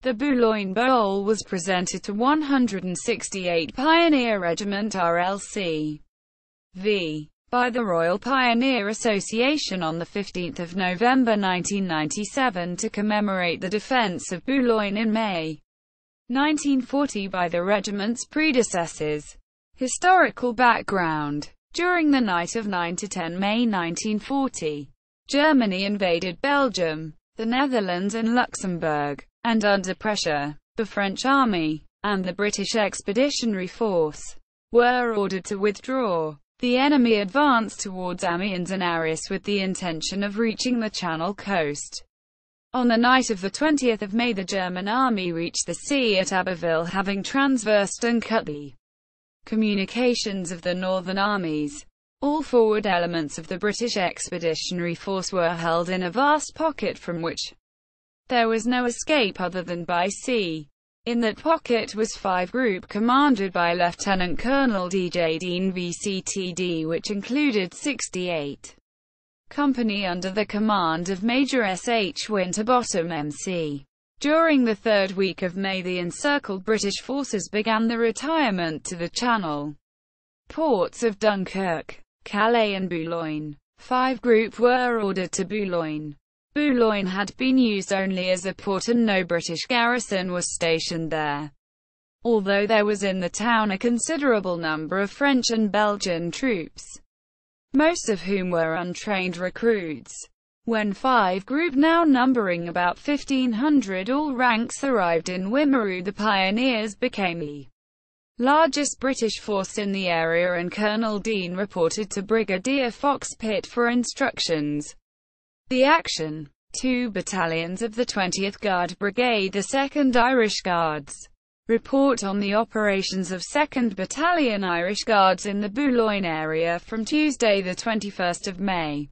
The Boulogne Bowl was presented to 168 Pioneer Regiment RLC v. by the Royal Pioneer Association on 15 November 1997 to commemorate the Defence of Boulogne in May 1940 by the regiment's predecessors. Historical background. During the night of 9–10 May 1940, Germany invaded Belgium, the Netherlands and Luxembourg, and under pressure, the French Army and the British Expeditionary Force were ordered to withdraw. The enemy advanced towards Amiens and Arras with the intention of reaching the Channel coast. On the night of 20 May the German army reached the sea at Abbeville, having traversed and cut the communications of the northern armies. All forward elements of the British Expeditionary Force were held in a vast pocket from which there was no escape other than by sea. In that pocket was 5 Group commanded by Lieutenant Colonel D.J. Dean VCTD, which included 68 Company under the command of Major S.H. Winterbottom MC. During the third week of May, the encircled British forces began the retirement to the Channel ports of Dunkirk, Calais and Boulogne. 5 Group were ordered to Boulogne. Boulogne had been used only as a port and no British garrison was stationed there, although there was in the town a considerable number of French and Belgian troops, most of whom were untrained recruits. When 5 Group, now numbering about 1,500 all ranks, arrived in Wimereux, the Pioneers became the largest British force in the area, and Colonel Dean reported to Brigadier Fox Pitt for instructions. The action. 2 battalions of the 20th Guard Brigade, the 2nd Irish Guards. Report on the operations of 2nd Battalion Irish Guards in the Boulogne area from Tuesday 21 May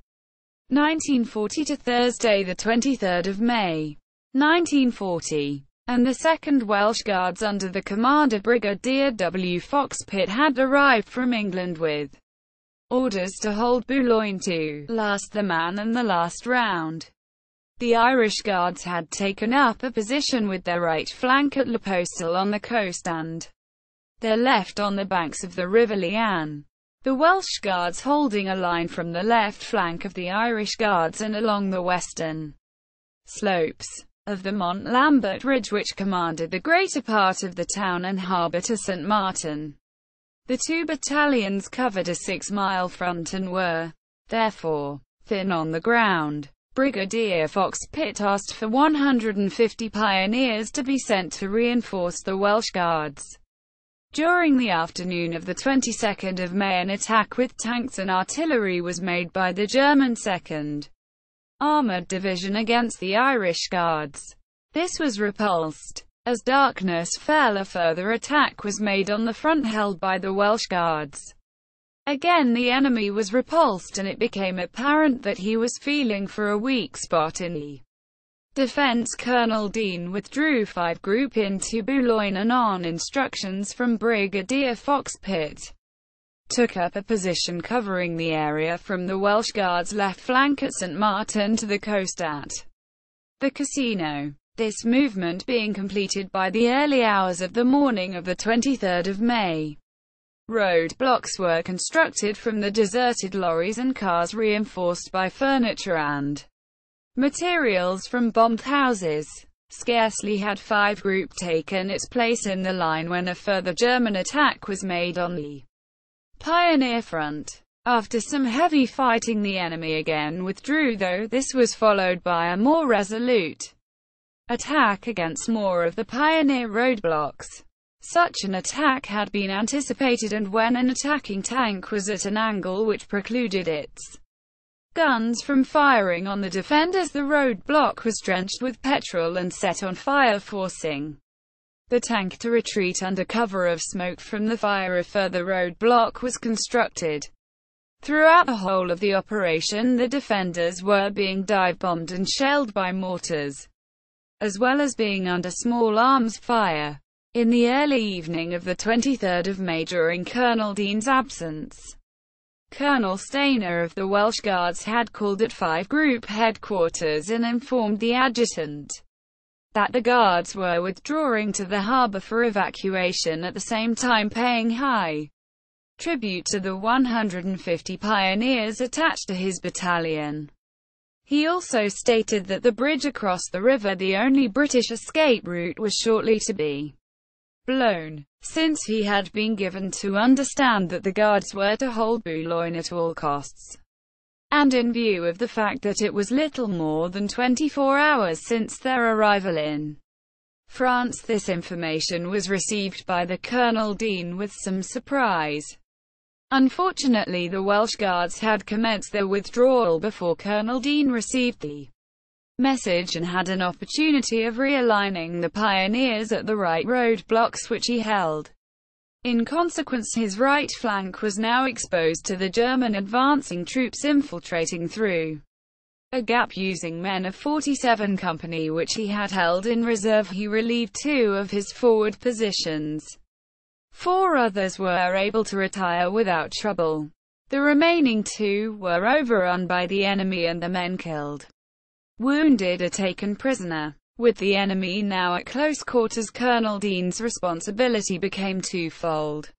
1940 to Thursday 23 May 1940. And the 2nd Welsh Guards under the command of Brigadier W. Fox Pitt had arrived from England with orders to hold Boulogne to last the man and the last round. The Irish Guards had taken up a position with their right flank at Le Postel on the coast and their left on the banks of the River Liane. The Welsh Guards holding a line from the left flank of the Irish Guards and along the western slopes of the Mont Lambert Ridge, which commanded the greater part of the town and harbour to St. Martin. The 2 battalions covered a 6-mile front and were, therefore, thin on the ground. Brigadier Fox Pitt asked for 150 pioneers to be sent to reinforce the Welsh Guards. During the afternoon of the 22nd of May, an attack with tanks and artillery was made by the German 2nd Armoured Division against the Irish Guards. This was repulsed. As darkness fell, a further attack was made on the front held by the Welsh Guards. Again the enemy was repulsed, and it became apparent that he was feeling for a weak spot in the defence. Colonel Dean withdrew 5 Group into Boulogne and, on instructions from Brigadier Fox Pitt, took up a position covering the area from the Welsh Guards' left flank at St. Martin to the coast at the Casino. This movement being completed by the early hours of the morning of 23 May. Road blocks were constructed from the deserted lorries and cars, reinforced by furniture and materials from bombed houses. Scarcely had 5 Group taken its place in the line when a further German attack was made on the Pioneer front. After some heavy fighting, the enemy again withdrew, though this was followed by a more resolute attack against more of the Pioneer roadblocks. Such an attack had been anticipated, and when an attacking tank was at an angle which precluded its guns from firing on the defenders, the roadblock was drenched with petrol and set on fire, forcing the tank to retreat under cover of smoke from the fire. A further roadblock was constructed. Throughout the whole of the operation, the defenders were being dive-bombed and shelled by mortars, as well as being under small arms fire. In the early evening of 23 May, during Colonel Dean's absence, Colonel Stainer of the Welsh Guards had called at 5 Group headquarters and informed the adjutant that the Guards were withdrawing to the harbour for evacuation, at the same time paying high tribute to the 150 pioneers attached to his battalion. He also stated that the bridge across the river, the only British escape route, was shortly to be blown, since he had been given to understand that the Guards were to hold Boulogne at all costs, and in view of the fact that it was little more than 24 hours since their arrival in France, this information was received by the Colonel Dean with some surprise. Unfortunately, the Welsh Guards had commenced their withdrawal before Colonel Dean received the message and had an opportunity of realigning the pioneers at the right roadblocks which he held. In consequence, his right flank was now exposed to the German advancing troops infiltrating through a gap. Using men of 47 Company which he had held in reserve, he relieved 2 of his forward positions. 4 others were able to retire without trouble. The remaining 2 were overrun by the enemy and the men killed, wounded or taken prisoner. With the enemy now at close quarters, Colonel Dean's responsibility became twofold: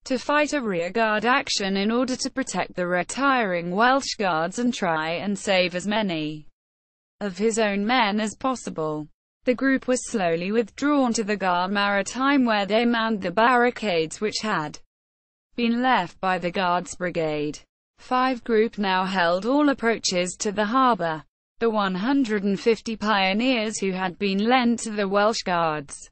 to fight a rearguard action in order to protect the retiring Welsh Guards and try and save as many of his own men as possible. The group was slowly withdrawn to the Gare Maritime, where they manned the barricades which had been left by the Guards Brigade. 5 group now held all approaches to the harbour. The 150 pioneers who had been lent to the Welsh Guards,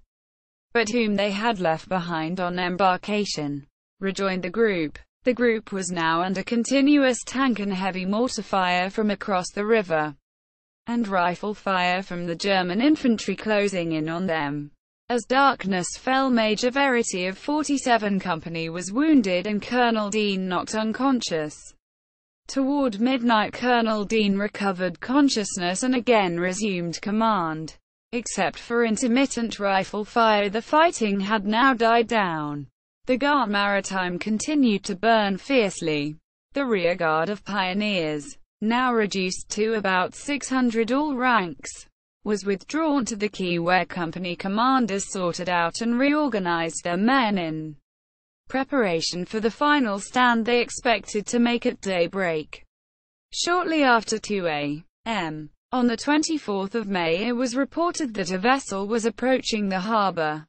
but whom they had left behind on embarkation, rejoined the group. The group was now under continuous tank and heavy mortar fire from across the river, and rifle fire from the German infantry closing in on them. As darkness fell, Major Verity of 47 Company was wounded and Colonel Dean knocked unconscious. Toward midnight, Colonel Dean recovered consciousness and again resumed command. Except for intermittent rifle fire, the fighting had now died down. The Gare Maritime continued to burn fiercely. The rearguard of pioneers, now reduced to about 600 all ranks, was withdrawn to the quay, where company commanders sorted out and reorganized their men in preparation for the final stand they expected to make at daybreak. Shortly after 2 a.m. on the 24th of May, it was reported that a vessel was approaching the harbour.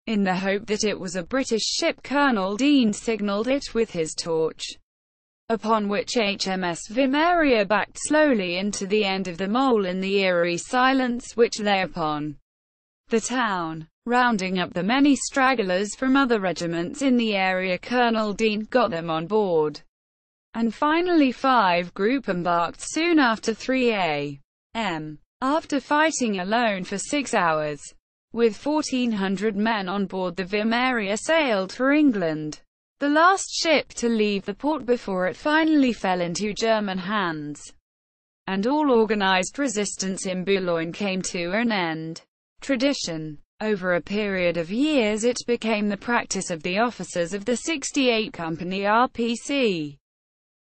In the hope that it was a British ship, Colonel Dean signalled it with his torch, upon which HMS Vimeria backed slowly into the end of the mole in the eerie silence which lay upon the town. Rounding up the many stragglers from other regiments in the area, Colonel Dean got them on board, and finally 5 group embarked soon after 3 a.m. After fighting alone for 6 hours, with 1,400 men on board, the Vimeria sailed for England, the last ship to leave the port before it finally fell into German hands, and all organized resistance in Boulogne came to an end. Tradition. Over a period of years, it became the practice of the officers of the 68 Company RPC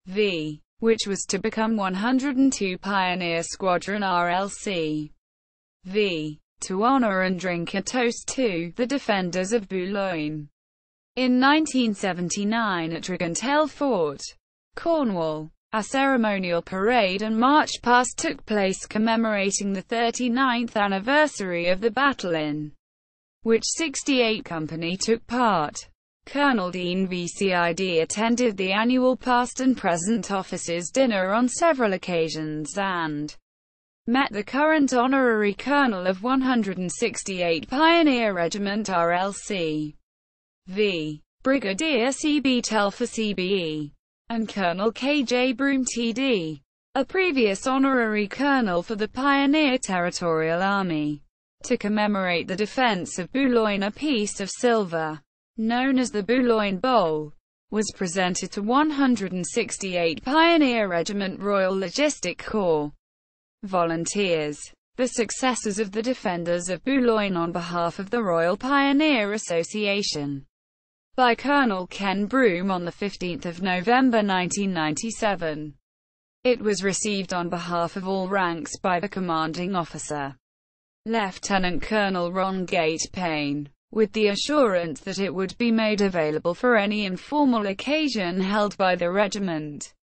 V, which was to become 102 Pioneer Squadron RLC V, to honor and drink a toast to the defenders of Boulogne. In 1979 at Dragonsdale Fort, Cornwall, a ceremonial parade and march past took place commemorating the 39th anniversary of the battle in which 68 Company took part. Colonel Dean VCID attended the annual past and present officers' dinner on several occasions and met the current honorary colonel of 168 Pioneer Regiment RLC V, Brigadier C.B. Telfer CBE, and Colonel K.J. Broom TD, a previous honorary colonel for the Pioneer Territorial Army. To commemorate the defense of Boulogne, a piece of silver, known as the Boulogne Bowl, was presented to 168 Pioneer Regiment Royal Logistic Corps volunteers, the successors of the defenders of Boulogne, on behalf of the Royal Pioneer Association, by Colonel Ken Broom on 15 November 1997. It was received on behalf of all ranks by the commanding officer. Lieutenant Colonel Ron Gate Payne, with the assurance that it would be made available for any informal occasion held by the regiment.